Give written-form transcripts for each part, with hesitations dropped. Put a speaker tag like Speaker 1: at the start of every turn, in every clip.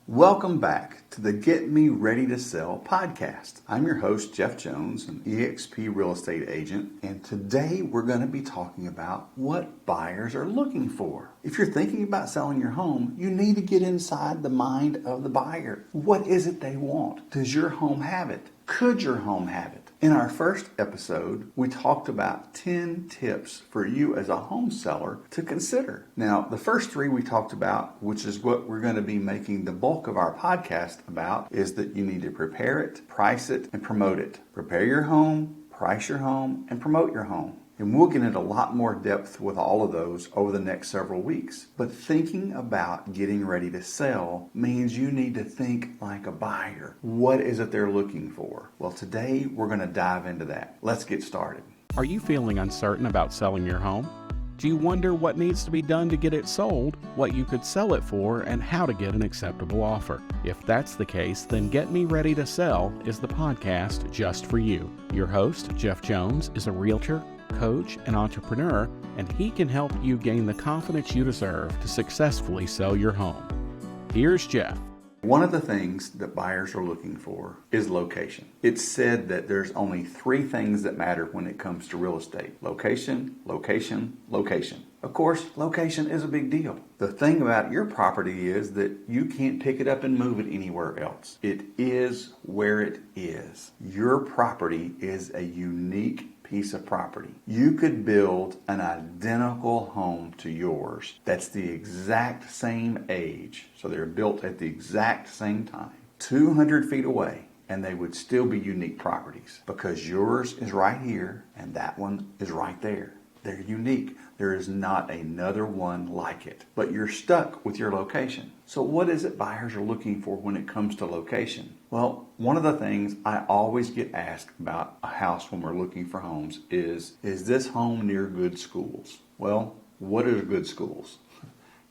Speaker 1: Welcome back to the Get Me Ready to Sell podcast. I'm your host, Jeff Jones, an eXp real estate agent, and today we're going to be talking about what buyers are looking for. If you're thinking about selling your home, you need to get inside the mind of the buyer. What is it they want? Does your home have it? Could your home have it? In our first episode, we talked about 10 tips for you as a home seller to consider. Now, the first three we talked about, which is what we're going to be making the bulk of our podcast about, is that you need to prepare it, price it, and promote it. Prepare your home, price your home, and promote your home. And we'll get into a lot more depth with all of those over the next several weeks. But thinking about getting ready to sell means you need to think like a buyer. What is it they're looking for? Well, today we're going to dive into that. Let's get started.
Speaker 2: Are you feeling uncertain about selling your home? Do you wonder what needs to be done to get it sold, what you could sell it for, and how to get an acceptable offer? If that's the case, then Get Me Ready to Sell is the podcast just for you. Your host, Jeff Jones, is a realtor, coach, and entrepreneur, and he can help you gain the confidence you deserve to successfully sell your home. Here's Jeff.
Speaker 1: One of the things that buyers are looking for is location. It's said that there's only three things that matter when it comes to real estate: location, location, location. Of course, location is a big deal. The thing about your property is that you can't pick it up and move it anywhere else. It is where it is. Your property is a unique piece of property. You could build an identical home to yours that's the exact same age, so they're built at the exact same time, 200 feet away, and they would still be unique properties because yours is right here and that one is right there. They're unique. There is not another one like it, but you're stuck with your location. So what is it buyers are looking for when it comes to location? Well, one of the things I always get asked about a house when we're looking for homes is this home near good schools? Well, what are good schools?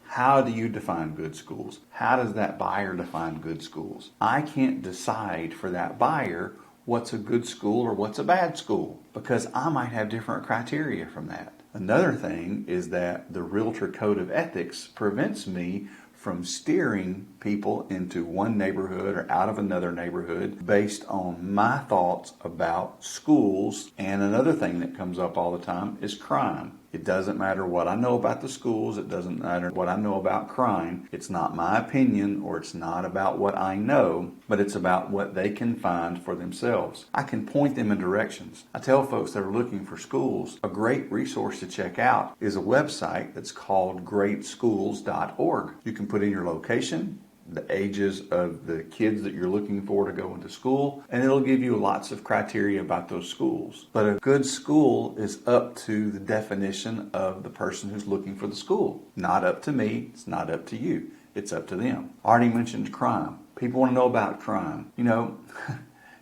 Speaker 1: How do you define good schools? How does that buyer define good schools? I can't decide for that buyer what's a good school or what's a bad school because I might have different criteria from that. Another thing is that the Realtor Code of Ethics prevents me from steering people into one neighborhood or out of another neighborhood based on my thoughts about schools. And another thing that comes up all the time is crime. It doesn't matter what I know about the schools. It doesn't matter what I know about crime. It's not my opinion, or it's not about what I know, but it's about what they can find for themselves. I can point them in directions. I tell folks that are looking for schools, a great resource to check out is a website that's called greatschools.org. You can put in your location, the ages of the kids that you're looking for to go into school, and it'll give you lots of criteria about those schools. But a good school is up to the definition of the person who's looking for the school. Not up to me, it's not up to you, it's up to them. I already mentioned crime. People want to know about crime. You know,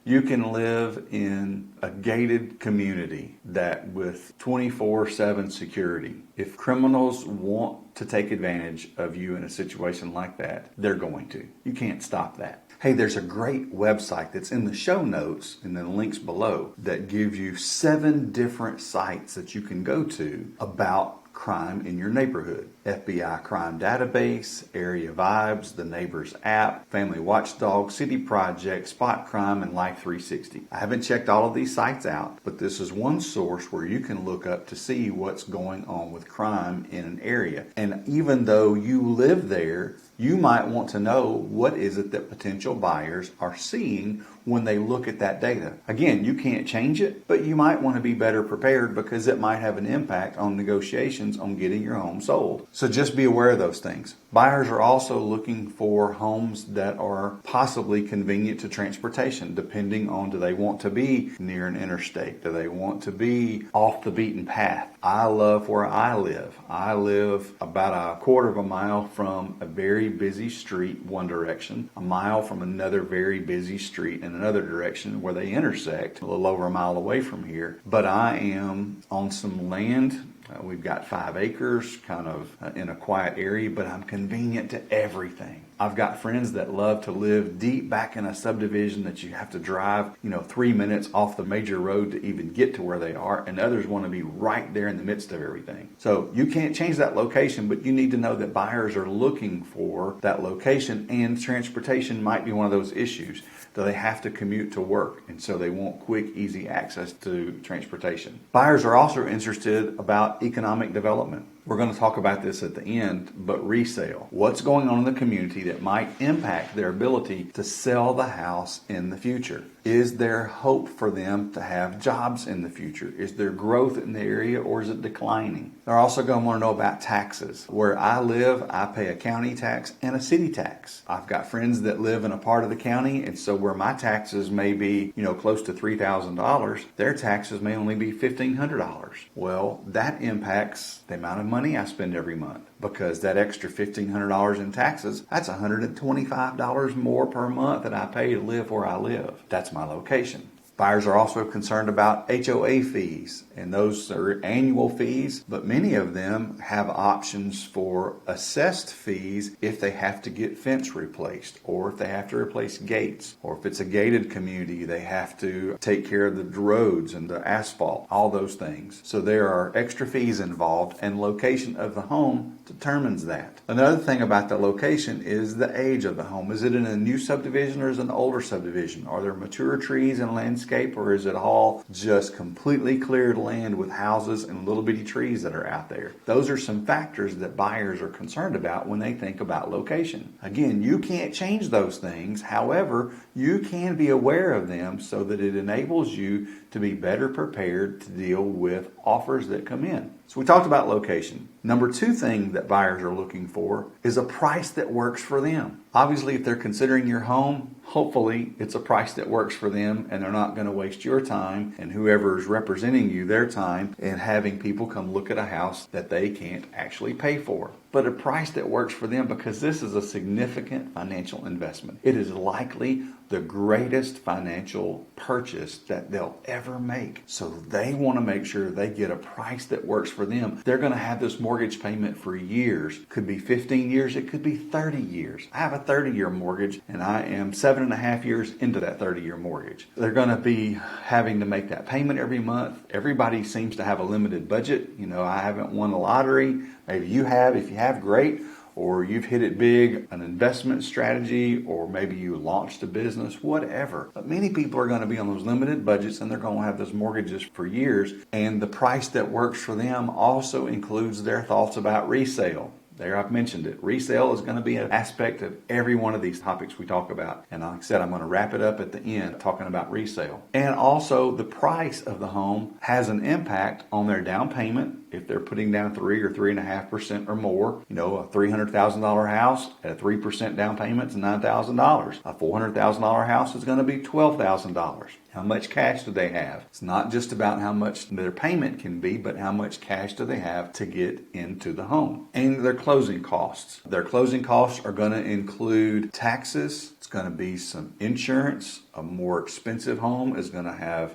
Speaker 1: you can live in a gated community that with 24/7 security. If criminals want to take advantage of you in a situation like that, they're going to. You can't stop that. Hey, there's a great website that's in the show notes and the links below that gives you 7 different sites that you can go to about crime in your neighborhood. FBI Crime Database, Area Vibes, the Neighbors app, Family Watchdog, City Project, Spot Crime, and Life 360. I haven't checked all of these sites out, but this is one source where you can look up to see what's going on with crime in an area. And even though you live there, you might want to know what is it that potential buyers are seeing when they look at that data. Again, you can't change it, but you might want to be better prepared because it might have an impact on negotiations on getting your home sold. So just be aware of those things. Buyers are also looking for homes that are possibly convenient to transportation, depending on, do they want to be near an interstate? Do they want to be off the beaten path? I love where I live. I live about a quarter of a mile from a very busy street, one direction, a mile from another very busy street in another direction where they intersect, a little over a mile away from here. But I am on some land. We've got 5 acres, kind of in a quiet area, but I'm convenient to everything. I've got friends that love to live deep back in a subdivision that you have to drive, 3 minutes off the major road to even get to where they are, and others want to be right there in the midst of everything. So you can't change that location, but you need to know that buyers are looking for that location, and transportation might be one of those issues. Do they have to commute to work? And so they want quick, easy access to transportation. Buyers are also interested about economic development. We're going to talk about this at the end, but resale. What's going on in the community that might impact their ability to sell the house in the future? Is there hope for them to have jobs in the future? Is there growth in the area, or is it declining? They're also going to want to know about taxes. Where I live, I pay a county tax and a city tax. I've got friends that live in a part of the county, and so where my taxes may be, close to $3,000, their taxes may only be $1,500. Well, that impacts the amount of money I spend every month, because that extra $1,500 in taxes, that's $125 more per month that I pay to live where I live. That's my location. Buyers are also concerned about HOA fees, and those are annual fees, but many of them have options for assessed fees if they have to get fence replaced, or if they have to replace gates, or if it's a gated community, they have to take care of the roads and the asphalt, all those things. So there are extra fees involved, and location of the home determines that. Another thing about the location is the age of the home. Is it in a new subdivision or is it an older subdivision? Are there mature trees and landscape, or is it all just completely cleared land with houses and little bitty trees that are out there? Those are some factors that buyers are concerned about when they think about location. Again, you can't change those things. However, you can be aware of them so that it enables you to be better prepared to deal with offers that come in. So we talked about location. Number 2 thing that buyers are looking for is a price that works for them. Obviously, if they're considering your home, hopefully it's a price that works for them, and they're not going to waste your time and whoever is representing you their time in having people come look at a house that they can't actually pay for. But a price that works for them, because this is a significant financial investment. It is likely the greatest financial purchase that they'll ever make. So they want to make sure they get a price that works for them. They're going to have this mortgage payment for years. Could be 15 years. It could be 30 years. I have a 30-year mortgage, and I am 7.5 years into that 30-year mortgage. They're going to be having to make that payment every month. Everybody seems to have a limited budget. I haven't won the lottery. Maybe you have. If you have, great. Or you've hit it big, an investment strategy, or maybe you launched a business, whatever. But many people are going to be on those limited budgets, and they're going to have those mortgages for years. And the price that works for them also includes their thoughts about resale. There, I've mentioned it. Resale is going to be an aspect of every one of these topics we talk about. And like I said, I'm going to wrap it up at the end talking about resale. And also, the price of the home has an impact on their down payment. If they're putting down 3 or 3.5% or more, a $300,000 house at a 3% down payment is $9,000. A $400,000 house is going to be $12,000. How much cash do they have? It's not just about how much their payment can be, but how much cash do they have to get into the home. And their closing costs. Their closing costs are going to include taxes. It's going to be some insurance. A more expensive home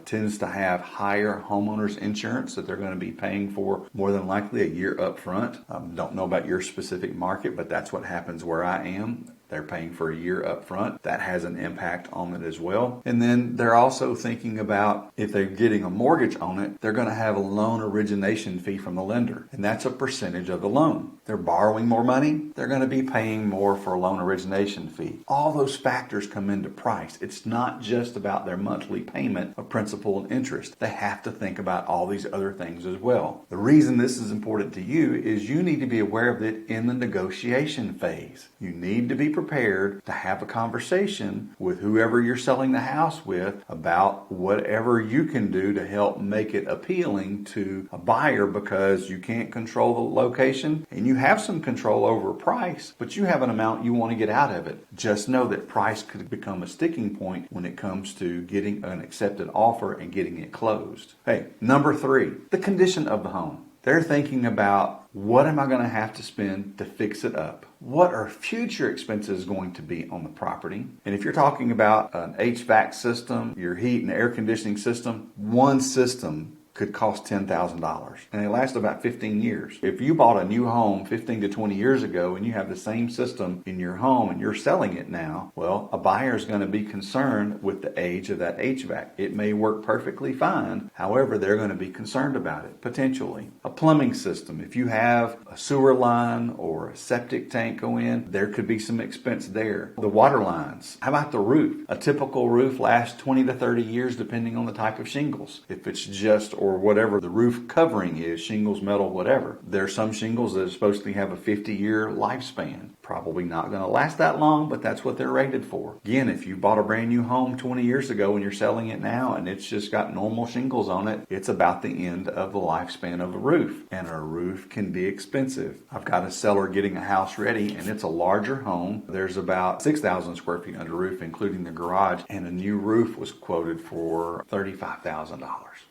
Speaker 1: tends to have higher homeowners insurance that they're going to be paying for more than likely a year up front. Don't know about your specific market, but that's what happens where I am. They're paying for a year up front. That has an impact on it as well. And then they're also thinking about, if they're getting a mortgage on it, they're going to have a loan origination fee from the lender. And that's a percentage of the loan. They're borrowing more money. They're going to be paying more for a loan origination fee. All those factors come into price. It's not just about their monthly payment of principal and interest. They have to think about all these other things as well. The reason this is important to you is you need to be aware of it in the negotiation phase. You need to be prepared to have a conversation with whoever you're selling the house with about whatever you can do to help make it appealing to a buyer, because you can't control the location and you have some control over price, but you have an amount you want to get out of it. Just know that price could become a sticking point when it comes to getting an accepted offer and getting it closed. Hey, number 3, the condition of the home. They're thinking about, what am I going to have to spend to fix it up? What are future expenses going to be on the property? And if you're talking about an HVAC system, your heat and air conditioning system, one system could cost $10,000 and they last about 15 years. If you bought a new home 15 to 20 years ago and you have the same system in your home and you're selling it now, well, a buyer is going to be concerned with the age of that HVAC. It may work perfectly fine. However, they're going to be concerned about it, potentially. A plumbing system. If you have a sewer line or a septic tank go in, there could be some expense there. The water lines. How about the roof? A typical roof lasts 20 to 30 years depending on the type of shingles. If it's just or whatever the roof covering is, shingles, metal, whatever. There's some shingles that are supposed to have a 50-year lifespan. Probably not going to last that long, but that's what they're rated for. Again, if you bought a brand new home 20 years ago and you're selling it now and it's just got normal shingles on it, it's about the end of the lifespan of a roof. And a roof can be expensive. I've got a seller getting a house ready and it's a larger home. There's about 6,000 square feet under roof, including the garage, and a new roof was quoted for $35,000.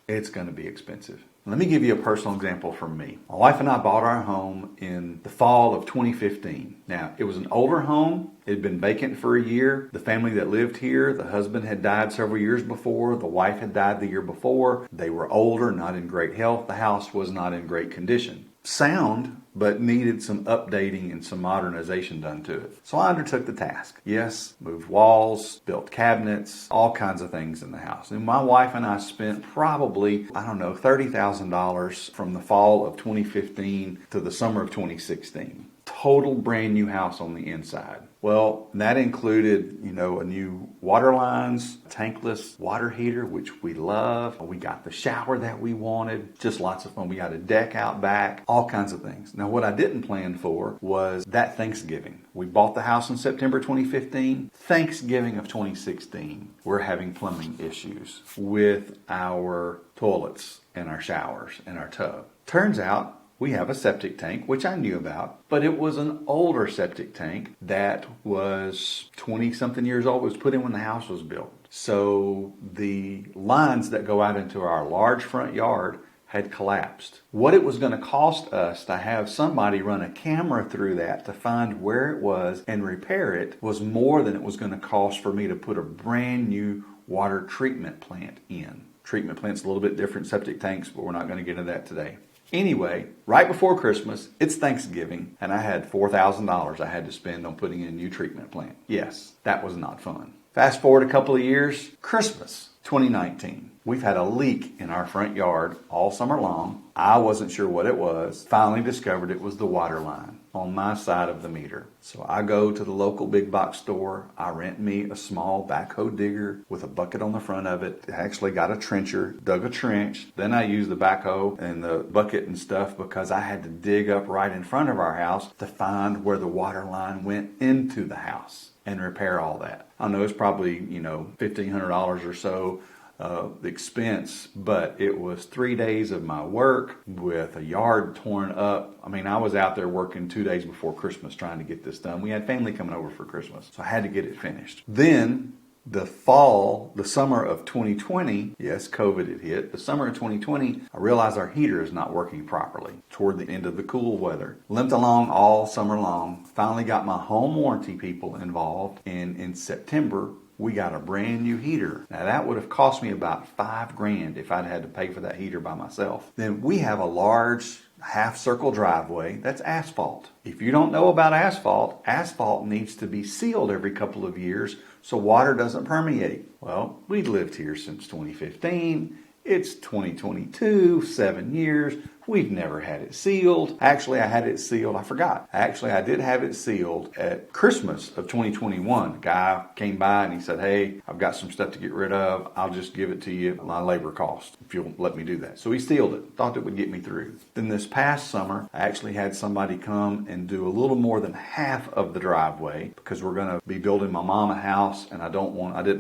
Speaker 1: It's going to be expensive. Let me give you a personal example from me. My wife and I bought our home in the fall of 2015. Now, it was an older home. It had been vacant for a year. The family that lived here, the husband had died several years before. The wife had died the year before. They were older, not in great health. The house was not in great condition. Sound, but needed some updating and some modernization done to it. So I undertook the task. Yes, moved walls, built cabinets, all kinds of things in the house. And my wife and I spent probably, $30,000 from the fall of 2015 to the summer of 2016. Total brand new house on the inside. Well, that included, a new water lines, tankless water heater, which we love. We got the shower that we wanted. Just lots of fun. We got a deck out back, all kinds of things. Now, what I didn't plan for was that Thanksgiving. We bought the house in September 2015. Thanksgiving of 2016, we're having plumbing issues with our toilets and our showers and our tub. Turns out, we have a septic tank, which I knew about, but it was an older septic tank that was 20-something years old. It was put in when the house was built. So the lines that go out into our large front yard had collapsed. What it was going to cost us to have somebody run a camera through that to find where it was and repair it was more than it was going to cost for me to put a brand new water treatment plant in. Treatment plant's a little bit different, septic tanks, but we're not going to get into that today. Anyway, right before Christmas, it's Thanksgiving, and I had $4,000 I had to spend on putting in a new treatment plant. Yes, that was not fun. Fast forward a couple of years, Christmas 2019. We've had a leak in our front yard all summer long. I wasn't sure what it was. Finally discovered it was the water line on my side of the meter. So I go to the local big box store. I rent me a small backhoe digger with a bucket on the front of it. I actually got a trencher, dug a trench. Then I used the backhoe and the bucket and stuff because I had to dig up right in front of our house to find where the water line went into the house and repair all that. I know it's probably, $1,500 or so. The expense, but it was 3 days of my work with a yard torn up. I was out there working 2 days before Christmas trying to get this done. We had family coming over for Christmas, so I had to get it finished. Then the summer of 2020, yes, COVID had hit. The summer of 2020, I realized our heater is not working properly toward the end of the cool weather. Limped along all summer long. Finally got my home warranty people involved, and in September, we got a brand new heater. Now that would have cost me about $5,000 if I'd had to pay for that heater by myself. Then we have a large half circle driveway that's asphalt. If you don't know about asphalt, asphalt needs to be sealed every couple of years so water doesn't permeate. Well, we've lived here since 2015. It's 2022, 7 years. We've never had it sealed. Actually, I had it sealed. I forgot. Actually, I did have it sealed at Christmas of 2021. A guy came by and he said, "Hey, I've got some stuff to get rid of. I'll just give it to you at my labor cost if you'll let me do that." So he sealed it. Thought it would get me through. Then this past summer, I actually had somebody come and do a little more than half of the driveway because we're going to be building my mom a house, and I didn't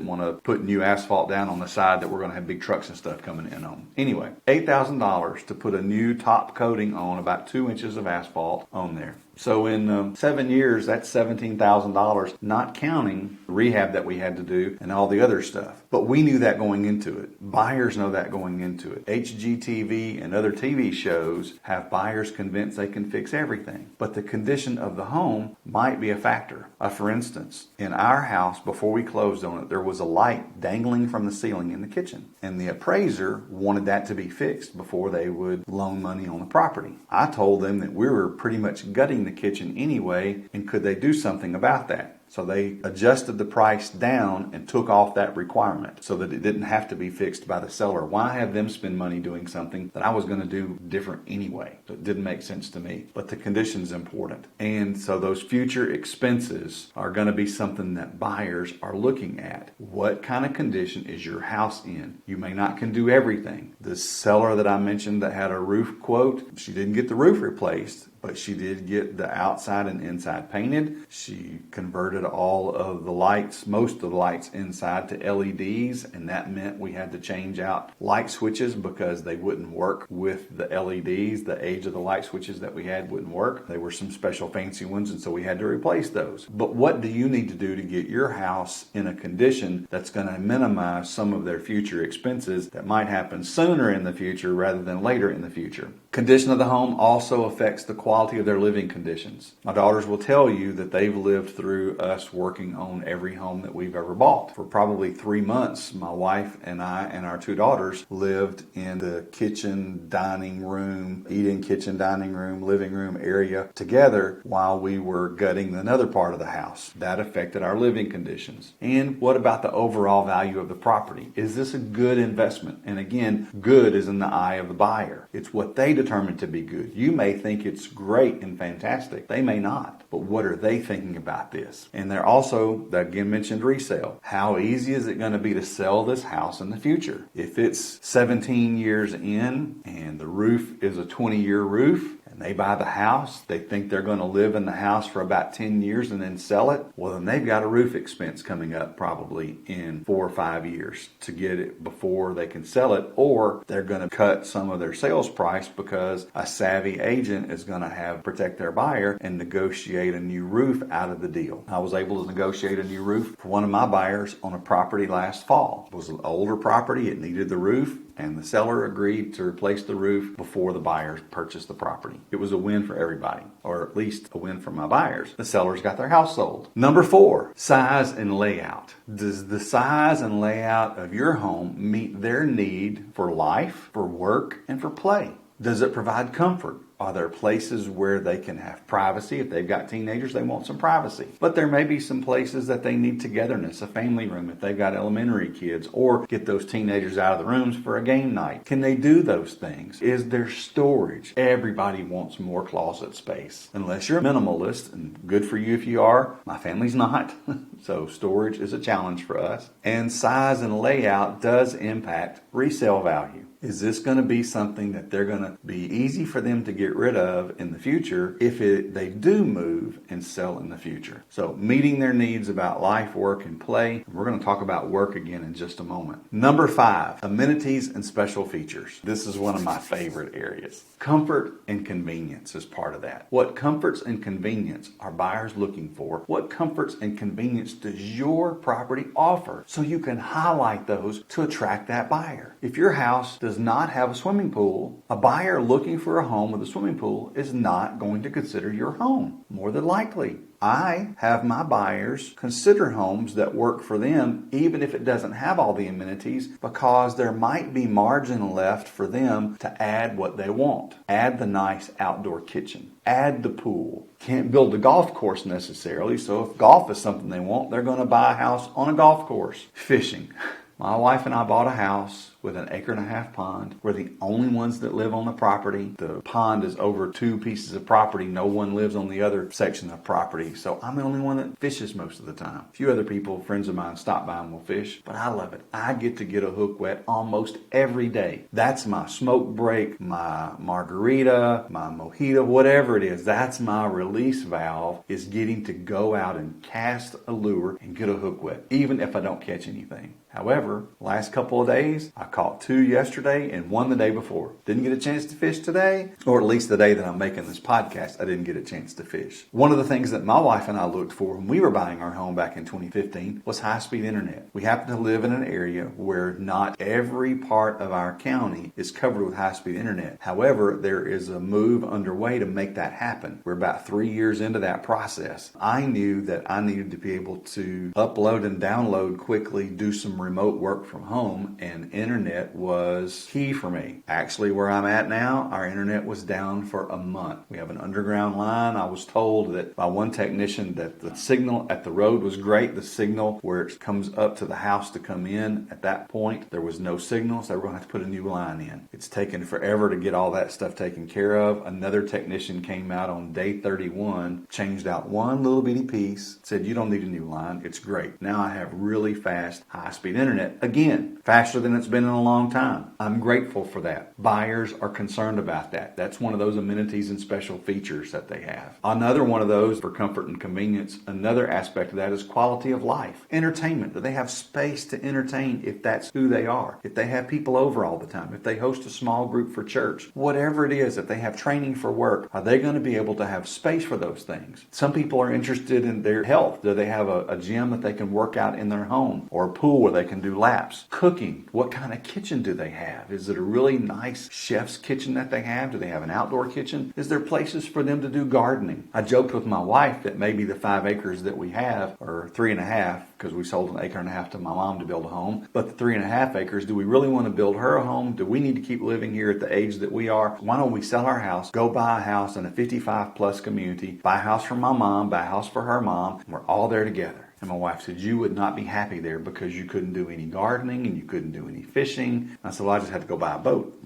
Speaker 1: want to put new asphalt down on the side that we're going to have big trucks and stuff coming in on. Anyway, $8,000 to put a new top coating on, about 2 inches of asphalt on there. So in 7 years, that's $17,000, not counting the rehab that we had to do and all the other stuff. But we knew that going into it. Buyers know that going into it. HGTV and other TV shows have buyers convinced they can fix everything. But the condition of the home might be a factor. For instance, in our house, before we closed on it, there was a light dangling from the ceiling in the kitchen. And the appraiser wanted that to be fixed before they would loan money on the property. I told them that we were pretty much gutting the kitchen anyway, and could they do something about that? So they adjusted the price down and took off that requirement so that it didn't have to be fixed by the seller. Why have them spend money doing something that I was going to do different anyway? So it didn't make sense to me. But the condition's important. And so those future expenses are going to be something that buyers are looking at. What kind of condition is your house in? You may not can do everything. The seller that I mentioned that had a roof quote, she didn't get the roof replaced, but she did get the outside and inside painted. She converted all of the lights, most of the lights inside, to LEDs, and that meant we had to change out light switches because they wouldn't work with the LEDs. The age of the light switches that we had wouldn't work. They were some special fancy ones, and so we had to replace those. But what do you need to do to get your house in a condition that's going to minimize some of their future expenses that might happen sooner in the future rather than later in the future? Condition of the home also affects the quality of their living conditions. My daughters will tell you that they've lived through us working on every home that we've ever bought. For probably 3 months, my wife and I and our 2 daughters lived in the kitchen, dining room, eating kitchen, dining room, living room area together while we were gutting another part of the house. That affected our living conditions. And what about the overall value of the property? Is this a good investment? And again, good is in the eye of the buyer. It's what they determine to be good. You may think it's great and fantastic. They may not. But what are they thinking about this? And they're also, again, mentioned resale. How easy is it going to be to sell this house in the future? If it's 17 years in and the roof is a 20-year roof, they buy the house, they think they're going to live in the house for about 10 years and then sell it, well, then they've got a roof expense coming up probably in 4 or 5 years to get it before they can sell it, or they're going to cut some of their sales price because a savvy agent is going to have protect their buyer and negotiate a new roof out of the deal. I was able to negotiate a new roof for one of my buyers on a property last fall. It was an older property, it needed the roof, and the seller agreed to replace the roof before the buyers purchased the property. It was a win for everybody, or at least a win for my buyers. The sellers got their house sold. Number 4, size and layout. Does the size and layout of your home meet their need for life, for work, and for play? Does it provide comfort? Are there places where they can have privacy? If they've got teenagers, they want some privacy. But there may be some places that they need togetherness, a family room if they've got elementary kids, or get those teenagers out of the rooms for a game night. Can they do those things? Is there storage? Everybody wants more closet space. Unless you're a minimalist, and good for you if you are. My family's not. So storage is a challenge for us. And size and layout does impact resale value. Is this going to be something that they're going to be easy for them to get rid of in the future if they do move and sell in the future? So meeting their needs about life, work, and play. We're going to talk about work again in just a moment. Number 5, amenities and special features. This is one of my favorite areas. Comfort and convenience is part of that. What comforts and convenience are buyers looking for? What comforts and convenience does your property offer so you can highlight those to attract that buyer? If your house does not have a swimming pool, a buyer looking for a home with a swimming pool is not going to consider your home, more than likely. I have my buyers consider homes that work for them even if it doesn't have all the amenities, because there might be margin left for them to add what they want. Add the nice outdoor kitchen. Add the pool. Can't build a golf course necessarily, so if golf is something they want, they're going to buy a house on a golf course. Fishing. My wife and I bought a house with an 1.5 acre pond. We're the only ones that live on the property. The pond is over 2 pieces of property. No one lives on the other section of property. So I'm the only one that fishes most of the time. A few other people, friends of mine, stop by and will fish, but I love it. I get to get a hook wet almost every day. That's my smoke break, my margarita, my mojito, whatever it is. That's my release valve, is getting to go out and cast a lure and get a hook wet, even if I don't catch anything. However, last couple of days, I caught 2 yesterday and 1 the day before. Didn't get a chance to fish today, or at least the day that I'm making this podcast, I didn't get a chance to fish. One of the things that my wife and I looked for when we were buying our home back in 2015 was high-speed internet. We happen to live in an area where not every part of our county is covered with high-speed internet. However, there is a move underway to make that happen. We're about 3 years into that process. I knew that I needed to be able to upload and download quickly, do some remote work from home, and internet was key for me. Actually, where I'm at now, our internet was down for a month. We have an underground line. I was told that by one technician that the signal at the road was great. The signal where it comes up to the house to come in, at that point, there was no signal, so they were going to have to put a new line in. It's taken forever to get all that stuff taken care of. Another technician came out on day 31, changed out one little bitty piece, said, you don't need a new line. It's great. Now I have really fast, high-speed internet. Again, faster than it's been in a long time. I'm grateful for that. Buyers are concerned about that. That's one of those amenities and special features that they have. Another one of those for comfort and convenience, another aspect of that is quality of life. Entertainment. Do they have space to entertain if that's who they are? If they have people over all the time, if they host a small group for church, whatever it is, if they have training for work, are they going to be able to have space for those things? Some people are interested in their health. Do they have a gym that they can work out in their home, or a pool where they can do laps? Cooking. What kind of kitchen do they have? Is it a really nice chef's kitchen that they have? Do they have an outdoor kitchen? Is there places for them to do gardening? I joked with my wife that maybe the 5 acres that we have, or 3.5, because we sold 1.5 acres to my mom to build a home, but the 3.5 acres, do we really want to build her a home? Do we need to keep living here at the age that we are? Why don't we sell our house, go buy a house in a 55 plus community, buy a house for my mom, buy a house for her mom, and we're all there together. And my wife said, you would not be happy there because you couldn't do any gardening and you couldn't do any fishing. I said, well, I just had to go buy a boat.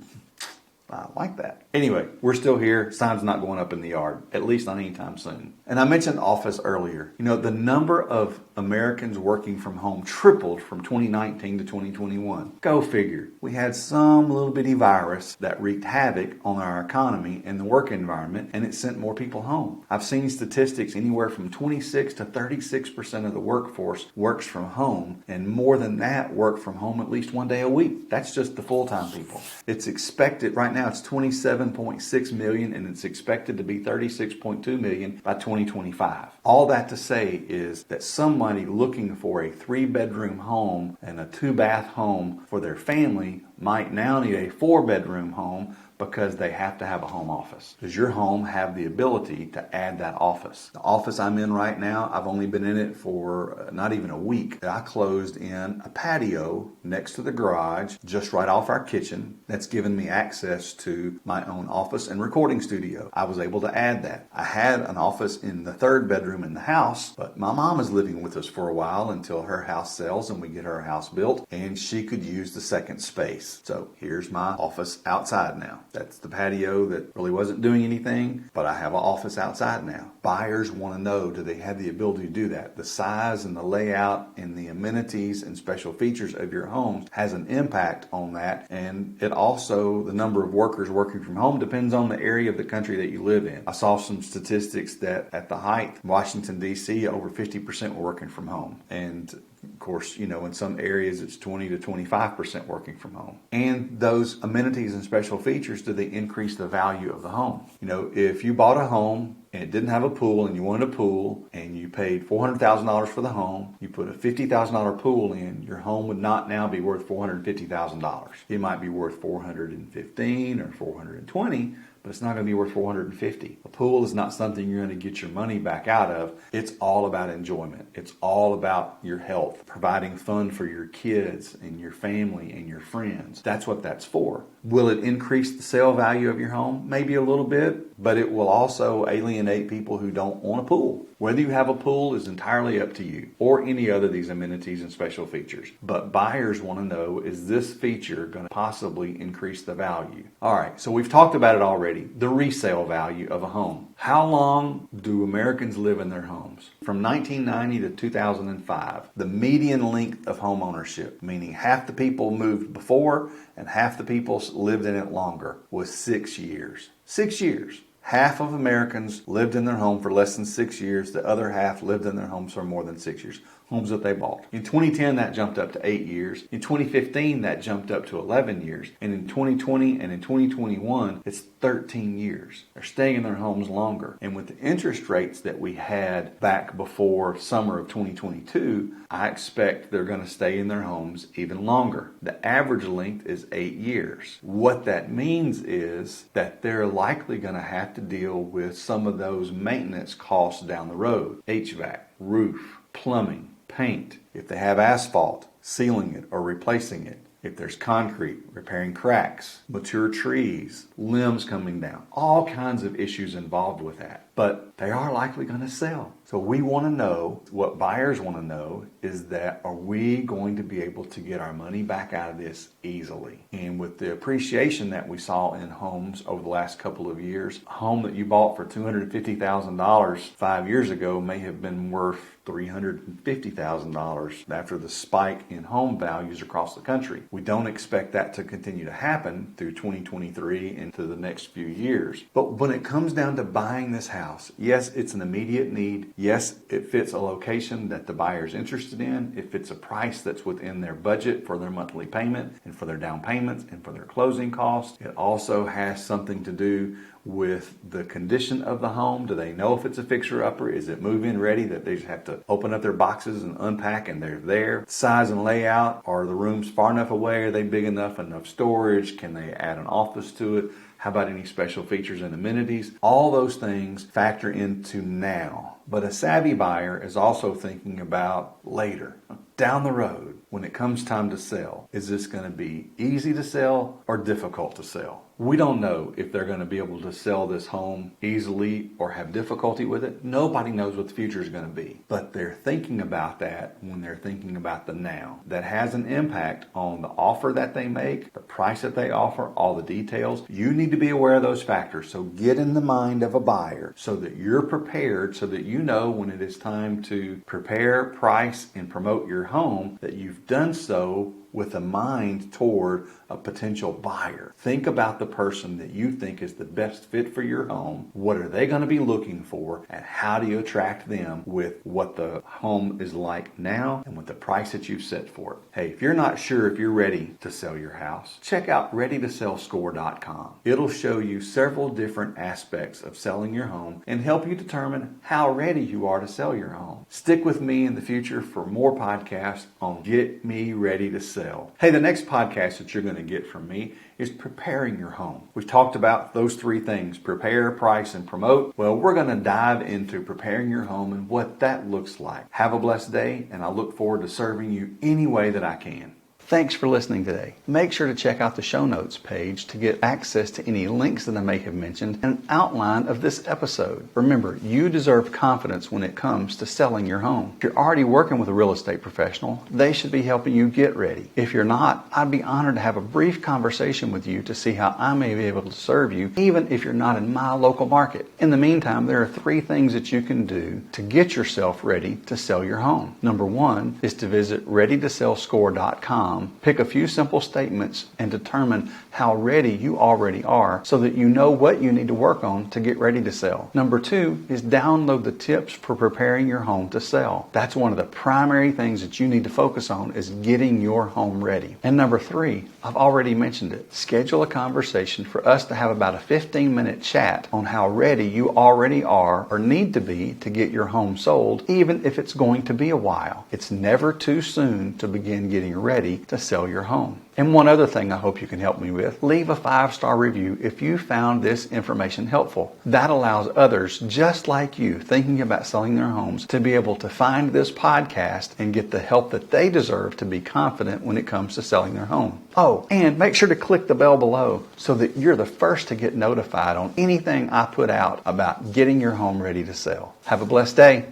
Speaker 1: I like that. Anyway, we're still here. Sign's not going up in the yard, at least not anytime soon. And I mentioned office earlier. You know, the number of Americans working from home tripled from 2019 to 2021. Go figure. We had some little bitty virus that wreaked havoc on our economy and the work environment, and it sent more people home. I've seen statistics anywhere from 26 to 36% of the workforce works from home, and more than that work from home at least 1 day a week. That's just the full-time people. It's expected, right now it's 27.6 million, and it's expected to be 36.2 million by 2025. All that to say is that somebody looking for a 3-bedroom home and a 2-bath home for their family might now need a 4-bedroom home because they have to have a home office. Does your home have the ability to add that office? The office I'm in right now, I've only been in it for not even a week. I closed in a patio next to the garage, just right off our kitchen. That's given me access to my own office and recording studio. I was able to add that. I had an office in the 3rd bedroom in the house, but my mom is living with us for a while until her house sells and we get her house built, and she could use the 2nd space. So here's my office outside now. That's the patio that really wasn't doing anything, but I have an office outside now. Buyers want to know, do they have the ability to do that? The size and the layout and the amenities and special features of your home has an impact on that, and it also, the number of workers working from home depends on the area of the country that you live in. I saw some statistics that at the height, Washington, D.C., over 50% were working from home. And of course, you know, in some areas it's 20 to 25% working from home. And those amenities and special features, do they increase the value of the home? You know, if you bought a home and it didn't have a pool and you wanted a pool and you paid $400,000 for the home, you put a $50,000 pool in, your home would not now be worth $450,000. It might be worth $415 or $420, but it's not going to be worth $450. A pool is not something you're going to get your money back out of. It's all about enjoyment. It's all about your health, providing fun for your kids and your family and your friends. That's what that's for. Will it increase the sale value of your home? Maybe a little bit, but it will also alienate people who don't want a pool. Whether you have a pool is entirely up to you, or any other of these amenities and special features. But buyers want to know, is this feature going to possibly increase the value? All right, so we've talked about it already, the resale value of a home. How long do Americans live in their homes? From 1990 to 2005, the median length of home ownership, meaning half the people moved before and half the people lived in it longer, was 6 years. 6 years. Half of Americans lived in their home for less than 6 years. The other half lived in their homes for more than 6 years. homes that they bought. In 2010, that jumped up to 8 years. In 2015, that jumped up to 11 years. And in 2020 and in 2021, it's 13 years. They're staying in their homes longer. And with the interest rates that we had back before summer of 2022, I expect they're going to stay in their homes even longer. The average length is 8 years. What that means is that they're likely going to have to deal with some of those maintenance costs down the road. HVAC, roof, plumbing, paint. If they have asphalt, sealing it or replacing it. If there's concrete, repairing cracks, mature trees, limbs coming down, all kinds of issues involved with that. But they are likely going to sell. So we want to know, what buyers want to know is that, are we going to be able to get our money back out of this easily? And with the appreciation that we saw in homes over the last couple of years, a home that you bought for $250,000 5 years ago may have been worth $350,000 after the spike in home values across the country. We don't expect that to continue to happen through 2023 and to the next few years. But when it comes down to buying this house, yes, it's an immediate need. Yes, it fits a location that the buyer's interested in. It fits a price that's within their budget for their monthly payment and for their down payments and for their closing costs. It also has something to do with the condition of the home. Do they know if it's a fixer-upper? Is it move-in ready that they just have to open up their boxes and unpack and they're there? Size and layout. Are the rooms far enough away? Are they big enough storage? Can they add an office to it? How about any special features and amenities? All those things factor into now. But a savvy buyer is also thinking about later, down the road, when it comes time to sell. Is this going to be easy to sell or difficult to sell? We don't know if they're going to be able to sell this home easily or have difficulty with it. Nobody knows what the future is going to be. But they're thinking about that when they're thinking about the now. That has an impact on the offer that they make, the price that they offer, all the details. You need to be aware of those factors. So get in the mind of a buyer so that you're prepared, so that you know when it is time to prepare, price, and promote your home, that you've done so with a mind toward a potential buyer. Think about the person that you think is the best fit for your home. What are they going to be looking for, and how do you attract them with what the home is like now and with the price that you've set for it? Hey, if you're not sure if you're ready to sell your house, check out ReadyToSellScore.com. It'll show you several different aspects of selling your home and help you determine how ready you are to sell your home. Stick with me in the future for more podcasts on Get Me Ready to Sell. Hey, the next podcast that you're going to get from me is preparing your home. We've talked about those three things: prepare, price, and promote. Well, we're going to dive into preparing your home and what that looks like. Have a blessed day, and I look forward to serving you any way that I can. Thanks for listening today. Make sure to check out the show notes page to get access to any links that I may have mentioned and an outline of this episode. Remember, you deserve confidence when it comes to selling your home. If you're already working with a real estate professional, they should be helping you get ready. If you're not, I'd be honored to have a brief conversation with you to see how I may be able to serve you, even if you're not in my local market. In the meantime, there are 3 things that you can do to get yourself ready to sell your home. Number 1 is to visit ReadyToSellScore.com. Pick a few simple statements and determine how ready you already are so that you know what you need to work on to get ready to sell. Number 2 is download the tips for preparing your home to sell. That's one of the primary things that you need to focus on, is getting your home ready. And number 3, I've already mentioned it. Schedule a conversation for us to have about a 15-minute chat on how ready you already are or need to be to get your home sold, even if it's going to be a while. It's never too soon to begin getting ready to sell your home. And one other thing I hope you can help me with, leave a 5-star review if you found this information helpful. That allows others just like you thinking about selling their homes to be able to find this podcast and get the help that they deserve to be confident when it comes to selling their home. Oh, and make sure to click the bell below so that you're the first to get notified on anything I put out about getting your home ready to sell. Have a blessed day.